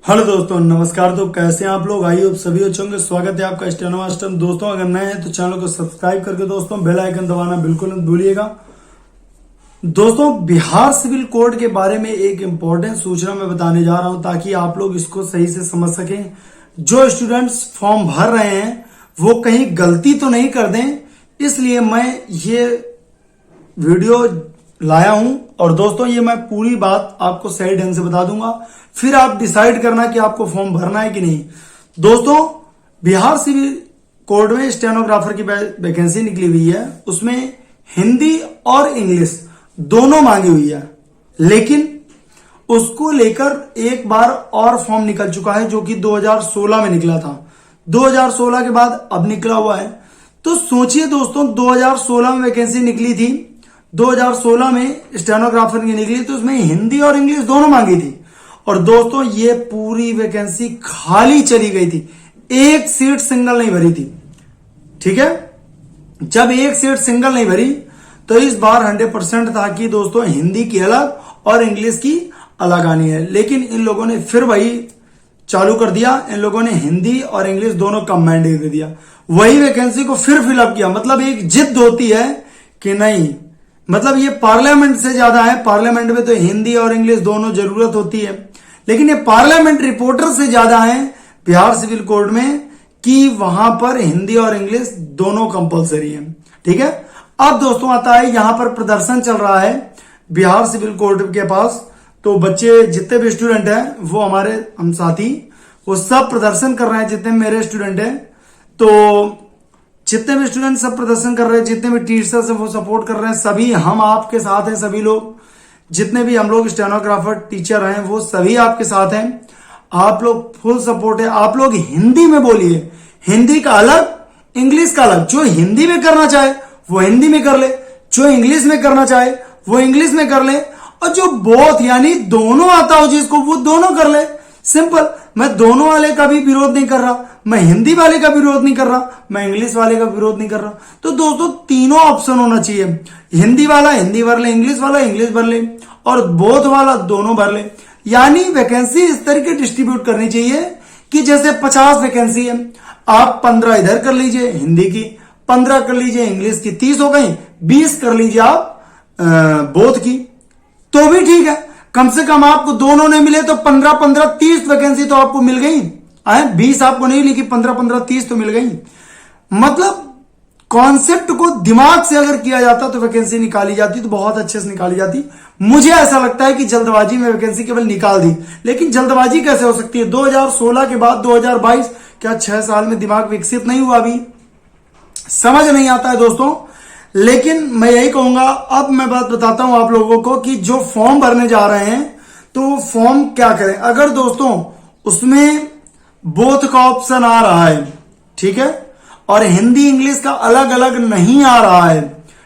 Hello दोस्तों, नमस्कार। तो कैसे हैं आप लोग? आई होप सभी अच्छे होंगे। स्वागत है आपका स्टेनो मास्टर। दोस्तों, अगर नए हैं तो चैनल को सब्सक्राइब करके दोस्तों बेल आइकन दबाना बिल्कुल मत भूलिएगा। दोस्तों, बिहार सिविल कोड के बारे में एक इंपॉर्टेंट सूचना मैं बताने जा रहा हूं ताकि आप लोग इसको सही से समझ सकें। जो स्टूडेंट्स फॉर्म भर रहे हैं वो कहीं गलती तो नहीं कर दें, इसलिए मैं ये वीडियो लाया हूं। और दोस्तों, ये मैं पूरी बात आपको सही ढंग से बता दूंगा, फिर आप डिसाइड करना कि आपको फॉर्म भरना है कि नहीं। दोस्तों, बिहार सिविल कोड में स्टेनोग्राफर की वैकेंसी निकली हुई है, उसमें हिंदी और इंग्लिश दोनों मांगी हुई है, लेकिन उसको लेकर एक बार और फॉर्म निकल चुका है जो कि 2016 में निकला था। 2016 के बाद अब निकला हुआ है। तो सोचिए दोस्तों, 2016 में वैकेंसी निकली थी, 2016 में स्टेनोग्राफर की निकली तो उसमें हिंदी और इंग्लिश दोनों मांगी थी। और दोस्तों, ये पूरी वैकेंसी खाली चली गई थी, एक सीट सिंगल नहीं भरी थी। ठीक है, जब एक सीट सिंगल नहीं भरी तो इस बार 100% था कि दोस्तों हिंदी की अलग और इंग्लिश की अलग आनी है, लेकिन इन लोगों ने फिर वही चालू कर दिया। इन लोगों ने हिंदी और इंग्लिश दोनों कंबाइंड दे दिया, वही वैकेंसी को फिर फिलअप किया। मतलब एक जिद होती है कि नहीं, मतलब ये पार्लियामेंट से ज्यादा है। पार्लियामेंट में तो हिंदी और इंग्लिश दोनों जरूरत होती है, लेकिन ये पार्लियामेंट रिपोर्टर से ज्यादा है बिहार सिविल कोड में कि वहां पर हिंदी और इंग्लिश दोनों कंपलसरी है। ठीक है, अब दोस्तों आता है, यहां पर प्रदर्शन चल रहा है बिहार सिविल कोड के पास। तो बच्चे जितने भी स्टूडेंट हैं, वो हमारे हम साथी, वो सब प्रदर्शन कर रहे हैं। जितने मेरे स्टूडेंट हैं, तो जितने भी स्टूडेंट सब प्रदर्शन कर रहे हैं, जितने भी टीचर्स हैं वो सपोर्ट कर रहे हैं। सभी हम आपके साथ हैं, सभी लोग, जितने भी हम लोग स्टेनोग्राफर टीचर हैं वो सभी आपके साथ हैं। आप लोग फुल सपोर्ट है। आप लोग हिंदी में बोलिए, हिंदी का अलग, इंग्लिश का अलग। जो हिंदी में करना चाहे वो हिंदी में कर ले, जो इंग्लिश में करना चाहे वो इंग्लिश में कर ले, और जो बोथ यानी दोनों आता हो जिसको, वो दोनों कर ले। सिंपल। मैं दोनों वाले का भी विरोध नहीं कर रहा, मैं हिंदी वाले का विरोध नहीं कर रहा, मैं इंग्लिश वाले का विरोध नहीं कर रहा। तो दोस्तों, तीनों ऑप्शन होना चाहिए। हिंदी वाला हिंदी भर ले, इंग्लिश वाला इंग्लिश भर ले, और बोथ वाला दोनों भर ले। यानी वैकेंसी इस तरीके डिस्ट्रीब्यूट करनी चाहिए कि जैसे 50 वैकेंसी है, आप 15 इधर कर लीजिए हिंदी की, 15 कर लीजिए इंग्लिश की, 30 हो गई, 20 कर लीजिए आप बोथ की, तो भी ठीक है। कम से कम आपको दोनों ने मिले तो 15-15 30 वैकेंसी तो आपको मिल गई। 20 आपको नहीं लिखी, 15-15 30 तो मिल गई। मतलब कॉन्सेप्ट को दिमाग से अगर किया जाता तो वैकेंसी निकाली जाती, तो बहुत अच्छे से निकाली जाती। मुझे ऐसा लगता है कि जल्दबाजी में वैकेंसी केवल निकाल दी, लेकिन जल्दबाजी कैसे हो सकती है? 2016 के बाद 2022, क्या 6 साल में दिमाग विकसित नहीं हुआ? अभी समझ नहीं आता है दोस्तों। लेकिन मैं यही कहूंगा, अब मैं बात बताता हूं आप लोगों को कि जो फॉर्म भरने जा रहे हैं तो फॉर्म क्या करें। अगर दोस्तों उसमें बोथ का ऑप्शन आ रहा है, ठीक है, और हिंदी इंग्लिश का अलग अलग नहीं आ रहा है,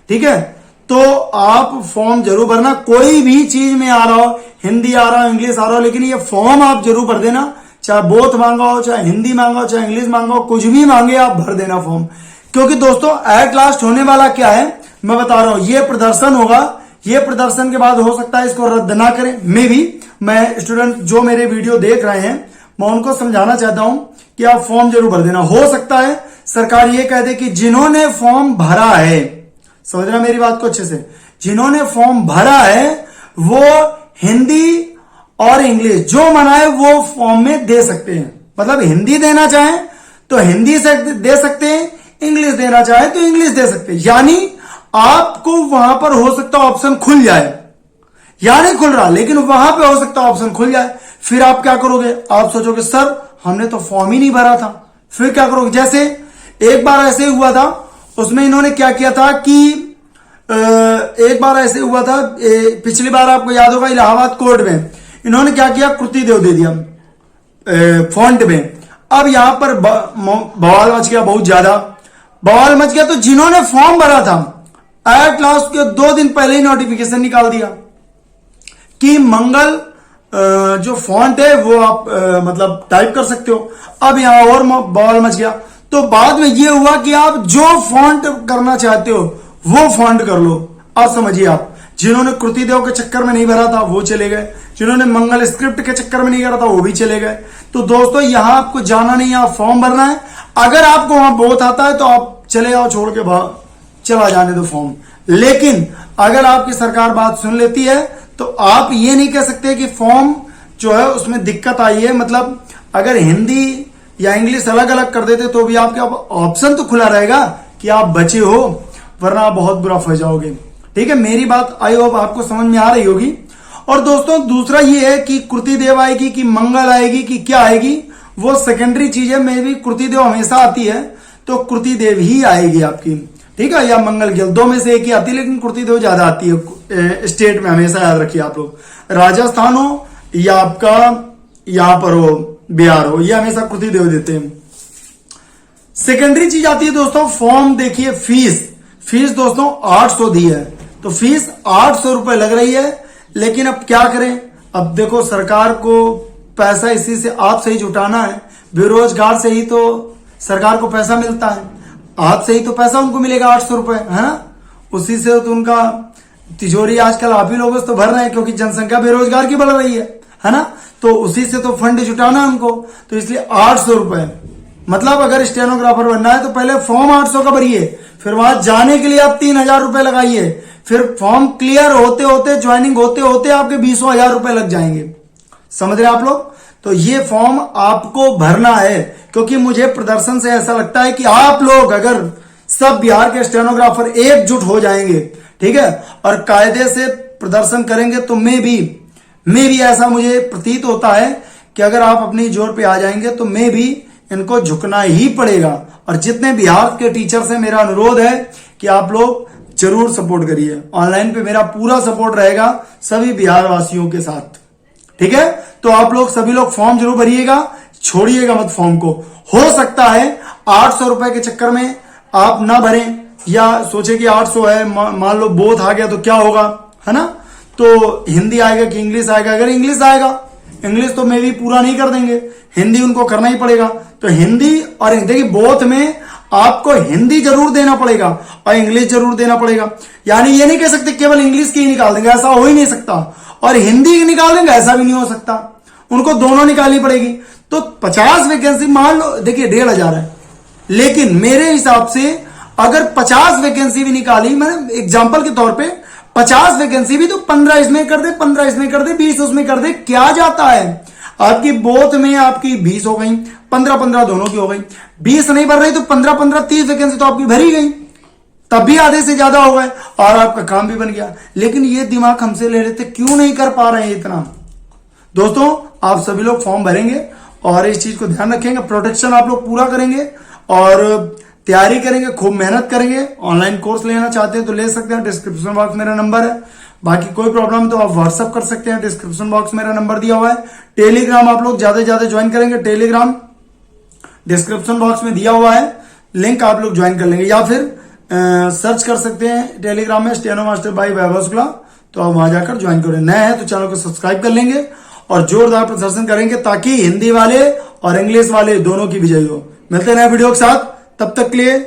ठीक है, तो आप फॉर्म जरूर भरना। कोई भी चीज में आ रहा हो, हिंदी आ रहा हो, इंग्लिश आ रहा हो, लेकिन ये फॉर्म आप जरूर भर देना। चाहे बोथ मांगा हो, चाहे हिंदी मांगा हो, चाहे इंग्लिश मांगा हो, कुछ भी मांगे आप भर देना फॉर्म। क्योंकि दोस्तों एट लास्ट होने वाला क्या है मैं बता रहा हूं, ये प्रदर्शन होगा। ये प्रदर्शन के बाद हो सकता है इसको रद्द ना करें। मैं स्टूडेंट जो मेरे वीडियो देख रहे हैं, मैं उनको समझाना चाहता हूं कि आप फॉर्म जरूर भर देना। हो सकता है सरकार ये कह दे कि जिन्होंने फॉर्म भरा है, समझना मेरी बात को अच्छे से, जिन्होंने फॉर्म भरा है वो हिंदी और इंग्लिश जो मना है वो फॉर्म में दे सकते हैं। मतलब हिंदी देना चाहें तो हिंदी से दे सकते हैं, इंग्लिश देना चाहे तो इंग्लिश दे सकते हैं। यानी आपको वहां पर हो सकता ऑप्शन खुल जाए, या नहीं खुल रहा, लेकिन वहां पे हो सकता ऑप्शन खुल जाए। फिर आप क्या करोगे? आप सोचोगे सर हमने तो फॉर्म ही नहीं भरा था। फिर क्या करोगे? जैसे एक बार ऐसे हुआ था, उसमें इन्होंने क्या किया था कि एक बार ऐसे हुआ था, पिछली बार आपको याद होगा इलाहाबाद कोर्ट में इन्होंने क्या किया, कृति देव दे दिया फॉन्ट में। अब यहां पर बवाल मच गया, बहुत ज्यादा बवाल मच गया। तो जिन्होंने फॉर्म भरा था एट लास्ट के 2 दिन पहले ही नोटिफिकेशन निकाल दिया कि मंगल जो फॉन्ट है वो आप मतलब टाइप कर सकते हो। अब यहां और बवाल मच गया। तो बाद में ये हुआ कि आप जो फॉन्ट करना चाहते हो वो फॉन्ट कर लो। अब समझिए आप, जिन्होंने कृतिदेव के चक्कर में नहीं भरा था वो चले गए, जिन्होंने मंगल स्क्रिप्ट के चक्कर में नहीं करा था वो भी चले गए। तो दोस्तों यहां आपको जाना नहीं है, आप फॉर्म भरना है। अगर आपको वहां बहुत आता है तो आप चले जाओ, छोड़ के चला जाने दो फॉर्म। लेकिन अगर आपकी सरकार बात सुन लेती है तो आप ये नहीं कह सकते कि फॉर्म जो है उसमें दिक्कत आई है। मतलब अगर हिंदी या इंग्लिश अलग अलग कर देते तो भी आपके ऑप्शन तो खुला रहेगा कि आप बचे हो, वरना आप बहुत बुरा फंस जाओगे। ठीक है, मेरी बात आई होप आपको समझ में आ रही होगी। और दोस्तों दूसरा ये है कि कृतिदेव आएगी कि मंगल आएगी कि क्या आएगी, वो सेकेंडरी चीज है। मे भी कृतिदेव हमेशा आती है तो कृतिदेव ही आएगी आपकी, ठीक है, या मंगल गिल, दो में से एक ही आती है, लेकिन कृतिदेव ज्यादा आती है स्टेट में, हमेशा याद रखिए आप लोग। राजस्थान हो या आपका यहां पर हो बिहार हो, ये हमेशा कृतिदेव देते हैं। सेकेंडरी चीज आती है दोस्तों फॉर्म। देखिए फीस दोस्तों 800 दी है, तो फीस 800 रुपए लग रही है। लेकिन अब क्या करें, अब देखो सरकार को पैसा इसी से आपसे ही जुटाना है, बेरोजगार से ही तो सरकार को पैसा मिलता है, आपसे ही तो पैसा उनको मिलेगा 800 रुपए, है ना। उसी से तो उनका तिजोरी आजकल आप ही लोगों से तो भर रहे हैं, क्योंकि जनसंख्या बेरोजगार की बढ़ रही है ना। तो उसी से तो फंड जुटाना है उनको, तो इसलिए 800 रुपए। मतलब अगर स्टेनोग्राफर बनना है तो पहले फॉर्म 800 का भरिए, फिर वहां जाने के लिए आप 3000 रुपए लगाइए, फिर फॉर्म क्लियर होते होते ज्वाइनिंग होते होते आपके 20,000 रुपए लग जाएंगे। समझ रहे आप लोग। तो ये फॉर्म आपको भरना है, क्योंकि मुझे प्रदर्शन से ऐसा लगता है कि आप लोग अगर सब बिहार के स्टेनोग्राफर एकजुट हो जाएंगे, ठीक है, और कायदे से प्रदर्शन करेंगे, तो मे भी ऐसा मुझे प्रतीत होता है कि अगर आप अपनी जोर पे आ जाएंगे तो मे भी इनको झुकना ही पड़ेगा। और जितने बिहार के टीचर से मेरा अनुरोध है कि आप लोग जरूर सपोर्ट करिए। ऑनलाइन पे मेरा पूरा सपोर्ट रहेगा सभी बिहार वासियों के साथ, ठीक है। तो आप लोग सभी लोग फॉर्म जरूर भरिएगा, छोड़िएगा मत फॉर्म को। हो सकता है 800 रुपए के चक्कर में आप ना भरें, या सोचे कि 800 है, मान लो बोथ आ गया तो क्या होगा, है ना। तो हिंदी आएगा कि इंग्लिश आएगा, अगर इंग्लिश आएगा, इंग्लिश तो मे भी पूरा नहीं कर देंगे, हिंदी उनको करना ही पड़ेगा। तो हिंदी और देखिए बोथ में आपको हिंदी जरूर देना पड़ेगा और इंग्लिश जरूर देना पड़ेगा। यानी ये नहीं कह सकते केवल इंग्लिश की ही निकाल देंगे, ऐसा हो ही नहीं सकता, और हिंदी की निकाल देंगे, ऐसा भी नहीं हो सकता, उनको दोनों निकालनी पड़ेगी। तो 50 वैकेंसी मान लो, देखिए 1,500 है, लेकिन मेरे हिसाब से अगर 50 वैकेंसी भी निकाली, मैंने एग्जाम्पल के तौर पे 50 वैकेंसी भी, तो 15 इसमें कर दे, 15 इसमें कर दे, 20 उसमें कर दे, क्या जाता है। आपकी बोथ में आपकी 20 हो गई, 15-15 दोनों की हो गई। 20 नहीं भर रही तो 15-15 30 वैकेंसी तो आपकी भरी गई, तब भी आधे से ज्यादा हो गए और आपका काम भी बन गया। लेकिन ये दिमाग हमसे ले लेते, क्यों नहीं कर पा रहे हैं इतना। दोस्तों आप सभी लोग फॉर्म भरेंगे और इस चीज को ध्यान रखेंगे, प्रोटेक्शन आप लोग पूरा करेंगे और तैयारी करेंगे, खूब मेहनत करेंगे। ऑनलाइन कोर्स लेना चाहते हैं तो ले सकते हैं, डिस्क्रिप्शन बॉक्स मेरा नंबर है। बाकी कोई प्रॉब्लम तो आप व्हाट्सअप कर सकते हैं, डिस्क्रिप्शन बॉक्स मेरा नंबर दिया हुआ है। टेलीग्राम आप लोग ज्यादा से ज्यादा ज्वाइन करेंगे, टेलीग्राम डिस्क्रिप्शन बॉक्स में दिया हुआ है, लिंक आप लोग ज्वाइन कर लेंगे, या फिर सर्च कर सकते हैं टेलीग्राम में स्टेनो मास्टर बाय वैभव शुक्ला, तो आप वहां जाकर ज्वाइन करें। नए हैं तो चैनल को सब्सक्राइब कर लेंगे और जोरदार प्रदर्शन करेंगे, ताकि हिंदी वाले और इंग्लिश वाले दोनों की विजयी हो। मिलते हैं नए वीडियो के साथ, तब तक के लिए